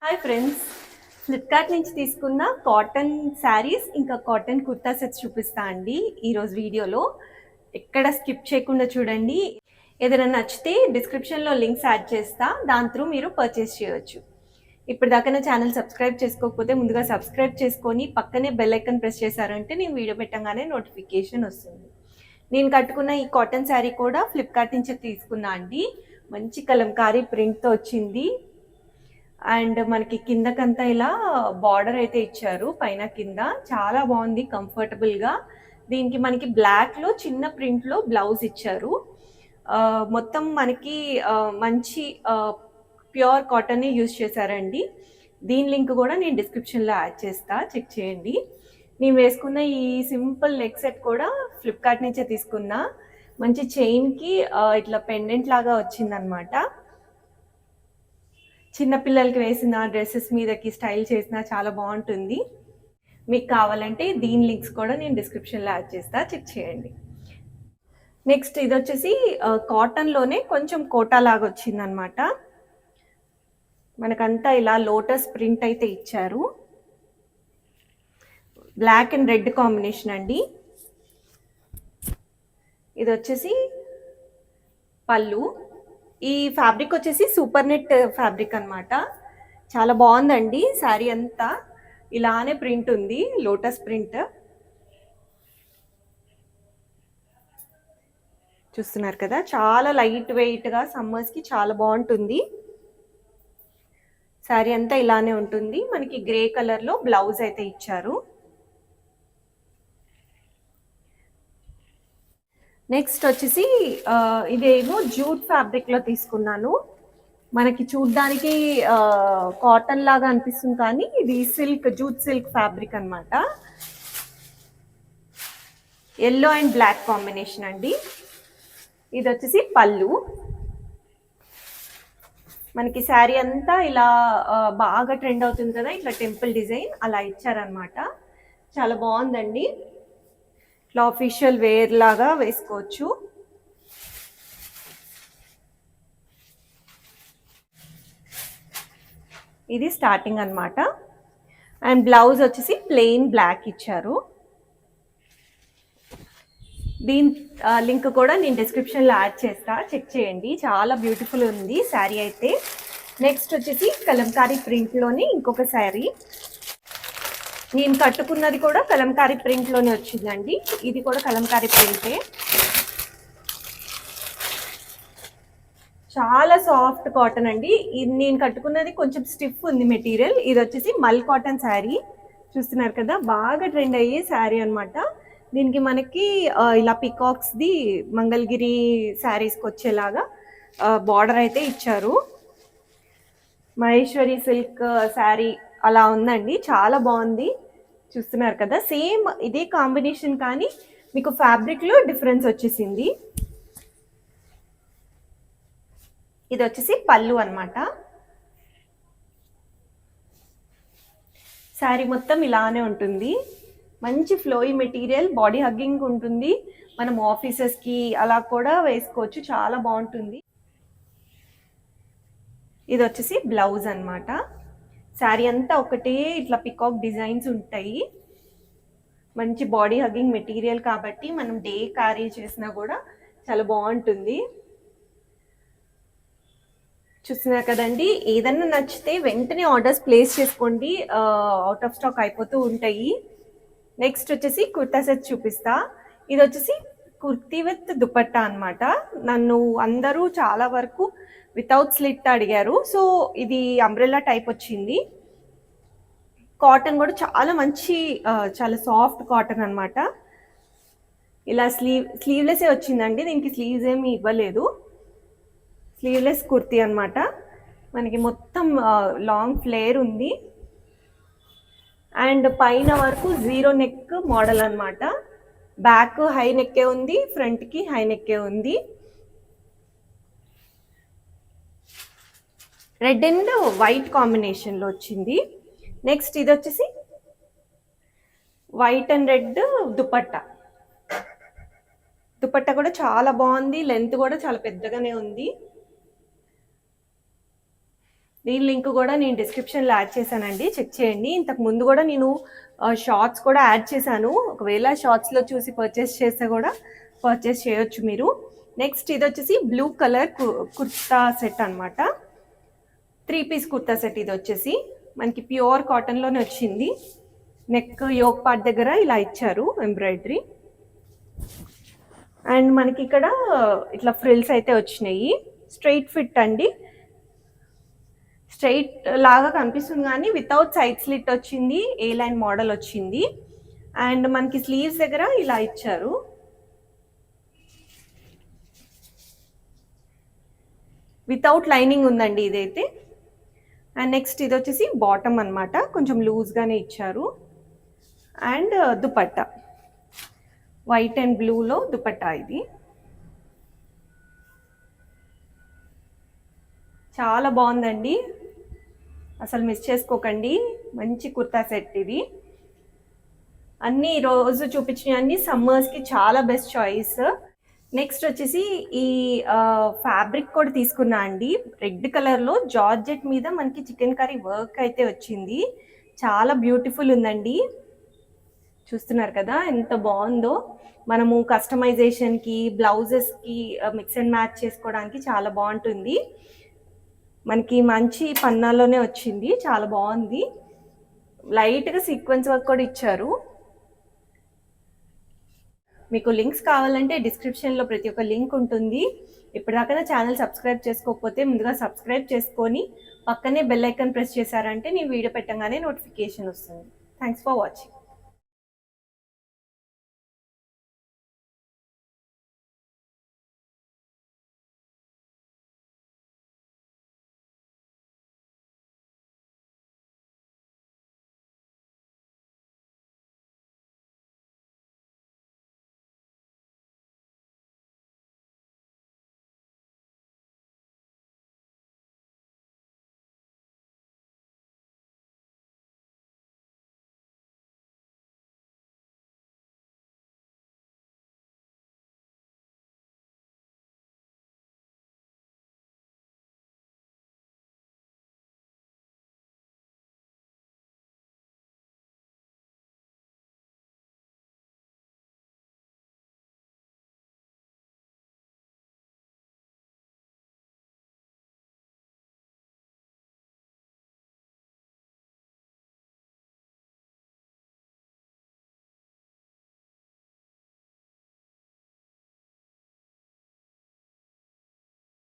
Hi friends, Flipkart నుంచి తీసుకున్న cotton saris ఇంకా కాటన్ కుర్తా సెట్స్ చూపిస్తా అండి ఈరోజు వీడియోలో. ఎక్కడ స్కిప్ చేయకుండా చూడండి. ఏదైనా నచ్చితే డిస్క్రిప్షన్లో లింక్స్ యాడ్ చేస్తా, దాని త్రూ మీరు పర్చేస్ చేయవచ్చు. ఇప్పటిదాకా నా ఛానల్ సబ్స్క్రైబ్ చేసుకోకపోతే ముందుగా సబ్స్క్రైబ్ చేసుకొని పక్కనే బెల్ ఐకాన్ ప్రెస్ చేశారంటే నేను వీడియో పెట్టగానే నోటిఫికేషన్ వస్తుంది. నేను కట్టుకున్న ఈ కాటన్ శారీ కూడా ఫ్లిప్కార్ట్ నుంచి తీసుకున్నా అండి. మంచి కలంకారీ ప్రింట్తో వచ్చింది. అండ్ మనకి కిందకంతా ఇలా బార్డర్ అయితే ఇచ్చారు, పైన కింద చాలా బాగుంది, కంఫర్టబుల్గా. దీనికి మనకి బ్లాక్లో చిన్న ప్రింట్లో బ్లౌజ్ ఇచ్చారు. మొత్తం మనకి మంచి ప్యూర్ కాటన్ యూజ్ చేశారండి. దీని లింక్ కూడా నేను డిస్క్రిప్షన్లో యాడ్ చేస్తా, చెక్ చేయండి. నేను వేసుకున్న ఈ సింపుల్ నెక్ సెట్ కూడా ఫ్లిప్కార్ట్ నుంచే తీసుకున్నా. మంచి చైన్కి ఇట్లా పెండెంట్ లాగా వచ్చిందనమాట. చిన్నపిల్లలకి వేసిన డ్రెస్సెస్ మీదకి స్టైల్ చేసినా చాలా బాగుంటుంది. మీకు కావాలంటే దీని లింక్స్ కూడా నేను డిస్క్రిప్షన్లో యాడ్ చేస్తా, చెక్ చేయండి. నెక్స్ట్ ఇది వచ్చేసి కాటన్లోనే కొంచెం కోటా లాగా వచ్చిందనమాట. మనకంతా ఇలా లోటస్ ప్రింట్ అయితే ఇచ్చారు. బ్లాక్ అండ్ రెడ్ కాంబినేషన్ అండి. ఇది వచ్చేసి పళ్ళు. ఈ ఫ్యాబ్రిక్ వచ్చేసి సూపర్ నెట్ ఫ్యాబ్రిక్ అనమాట. చాలా బాగుందండి. శారీ అంతా ఇలానే ప్రింట్ ఉంది, లోటస్ ప్రింట్ చూస్తున్నారు కదా. చాలా లైట్ వెయిట్గా సమ్మర్స్కి చాలా బాగుంటుంది. శారీ అంతా ఇలానే ఉంటుంది. మనకి గ్రే కలర్లో బ్లౌజ్ అయితే ఇచ్చారు. నెక్స్ట్ వచ్చేసి ఇదేమో జూట్ ఫ్యాబ్రిక్లో తీసుకున్నాను. మనకి చూడ్డానికి కాటన్ లాగా అనిపిస్తుంది, కానీ ఇది సిల్క్, జూట్ సిల్క్ ఫ్యాబ్రిక్ అనమాట. ఎల్లో అండ్ బ్లాక్ కాంబినేషన్ అండి. ఇది వచ్చేసి పళ్ళు. మనకి శారీ అంతా ఇలా బాగా ట్రెండ్ అవుతుంది కదా, ఇట్లా టెంపుల్ డిజైన్ అలా ఇచ్చారనమాట. చాలా బాగుందండి. ఇట్లా ఆఫీషియల్ వేర్ లాగా వేసుకోవచ్చు. ఇది స్టార్టింగ్ అనమాట. అండ్ బ్లౌజ్ వచ్చేసి ప్లెయిన్ బ్లాక్ ఇచ్చారు. దీని లింక్ కూడా నేను డిస్క్రిప్షన్లో యాడ్ చేస్తా, చెక్ చేయండి. చాలా బ్యూటిఫుల్ ఉంది శారీ అయితే. నెక్స్ట్ వచ్చేసి కలంకారీ ప్రింట్లోనే ఇంకొక శారీ. నేను కట్టుకున్నది కూడా కలంకారీ ప్రింట్లోనే వచ్చిందండి. ఇది కూడా కలంకారీ ప్రింటే. చాలా సాఫ్ట్ కాటన్ అండి. ఇది నేను కట్టుకున్నది కొంచెం స్టిఫ్ ఉంది మెటీరియల్. ఇది వచ్చేసి మల్ కాటన్ శారీ. చూస్తున్నారు కదా, బాగా ట్రెండ్ అయ్యే శారీ అనమాట. దీనికి మనకి ఇలా పికాక్స్ది మంగళగిరి శారీస్కి వచ్చేలాగా బార్డర్ అయితే ఇచ్చారు. మహేశ్వరి సిల్క్ శారీ అలా ఉందండి, చాలా బాగుంది. చూస్తున్నారు కదా, సేమ్ ఇదే కాంబినేషన్ కానీ మీకు ఫ్యాబ్రిక్లో డిఫరెన్స్ వచ్చేసింది. ఇది వచ్చేసి పళ్ళు అనమాట. శారీ మొత్తం ఇలానే ఉంటుంది. మంచి ఫ్లోయి మెటీరియల్, బాడీ హగ్గింగ్ ఉంటుంది. మనం ఆఫీసెస్కి అలా కూడా వేసుకోవచ్చు, చాలా బాగుంటుంది. ఇది వచ్చేసి బ్లౌజ్ అనమాట. శారీ అంతా ఒకటే ఇట్లా పికాక్ డిజైన్స్ ఉంటాయి. మంచి బాడీ హగ్గింగ్ మెటీరియల్ కాబట్టి మనం డే క్యారీ చేసినా కూడా చాలా బాగుంటుంది. చూస్తున్నారు కదండి, ఏదన్నా నచ్చితే వెంటనే ఆర్డర్స్ ప్లేస్ చేసుకోండి, అవుట్ ఆఫ్ స్టాక్ అయిపోతూ ఉంటాయి. నెక్స్ట్ వచ్చేసి కుర్తా సెట్ చూపిస్తా. ఇది వచ్చేసి కుర్తీ విత్ దుపట్టా అనమాట. నన్ను అందరూ చాలా వరకు వితౌట్ స్లిట్ అడిగారు, సో ఇది అంబ్రెల్లా టైప్ వచ్చింది. కాటన్ కూడా చాలా మంచి, చాలా సాఫ్ట్ కాటన్ అనమాట. ఇలా స్లీవ్లెస్సే వచ్చిందండి, దీనికి స్లీవ్స్ ఏమి ఇవ్వలేదు. స్లీవ్లెస్ కుర్తీ అనమాట. మనకి మొత్తం లాంగ్ ఫ్లేర్ ఉంది. అండ్ పైన వరకు జీరో నెక్ మోడల్ అనమాట. బ్యాక్ హై నెక్కే ఉంది, ఫ్రంట్కి హై నెక్కే ఉంది. రెడ్ అండ్ వైట్ కాంబినేషన్లో వచ్చింది. నెక్స్ట్ ఇది వచ్చేసి white and red dupatta. Dupatta కూడా చాలా బాగుంది, లెంత్ కూడా చాలా పెద్దగానే ఉంది. దీని లింక్ కూడా నేను డిస్క్రిప్షన్లో యాడ్ చేశానండి, చెక్ చేయండి. ఇంతకు ముందు కూడా నేను షార్ట్స్ కూడా యాడ్ చేశాను, ఒకవేళ షార్ట్స్లో చూసి పర్చేస్ చేస్తే కూడా పర్చేస్ చేయొచ్చు మీరు. నెక్స్ట్ ఇది వచ్చేసి బ్లూ కలర్ కుర్తా సెట్ అనమాట, 3 పీస్ కుర్తా సెట్. ఇది వచ్చేసి మనకి ప్యూర్ కాటన్లోనే వచ్చింది. నెక్ యోక్ పార్ట్ దగ్గర ఇలా ఇచ్చారు ఎంబ్రాయిడరీ, అండ్ మనకి ఇక్కడ ఇట్లా ఫ్రిల్స్ అయితే వచ్చినాయి. స్ట్రైట్ ఫిట్ అండి, స్ట్రైట్ లాగా కనిపిస్తుంది కానీ వితౌట్ సైడ్ స్లిట్ వచ్చింది, ఏ లైన్ మోడల్ వచ్చింది. అండ్ మనకి స్లీవ్స్ దగ్గర ఇలా ఇచ్చారు. వితౌట్ లైనింగ్ ఉందండి ఇదైతే. అండ్ నెక్స్ట్ ఇది వచ్చేసి బాటమ్ అనమాట, కొంచెం లూజ్గానే ఇచ్చారు. అండ్ దుపట్టా వైట్ అండ్ బ్లూలో దుపట్టా, ఇది చాలా బాగుందండి, అసలు మిస్ చేసుకోకండి. మంచి కుర్తా సెట్ ఇది. అన్ని రోజు చూపించిన అన్ని సమ్మర్స్కి చాలా బెస్ట్ చాయిస్. నెక్స్ట్ వచ్చేసి ఈ ఫ్యాబ్రిక్ కూడా తీసుకున్నా అండి, రెడ్ కలర్లో జార్జెట్ మీద మనకి చికెన్ కర్రీ వర్క్ అయితే వచ్చింది. చాలా బ్యూటిఫుల్ ఉందండి, చూస్తున్నారు కదా ఎంత బాగుందో. మనము కస్టమైజేషన్కి, బ్లౌజెస్కి మిక్స్ అండ్ మ్యాచ్ చేసుకోవడానికి చాలా బాగుంటుంది. మనకి మంచి పన్నాలోనే వచ్చింది, చాలా బాగుంది. లైట్గా సీక్వెన్స్ వర్క్ కూడా ఇచ్చారు. మీకు లింక్స్ కావాలంటే డిస్క్రిప్షన్లో ప్రతి ఒక్క లింక్ ఉంటుంది. ఇప్పటిదాకా ఛానల్ సబ్స్క్రైబ్ చేసుకోకపోతే ముందుగా సబ్స్క్రైబ్ చేసుకొని పక్కనే బెల్ ఐకాన్ ప్రెస్ చేశారంటే నేను వీడియో పెట్టగానే నోటిఫికేషన్ వస్తుంది. Thanks for watching.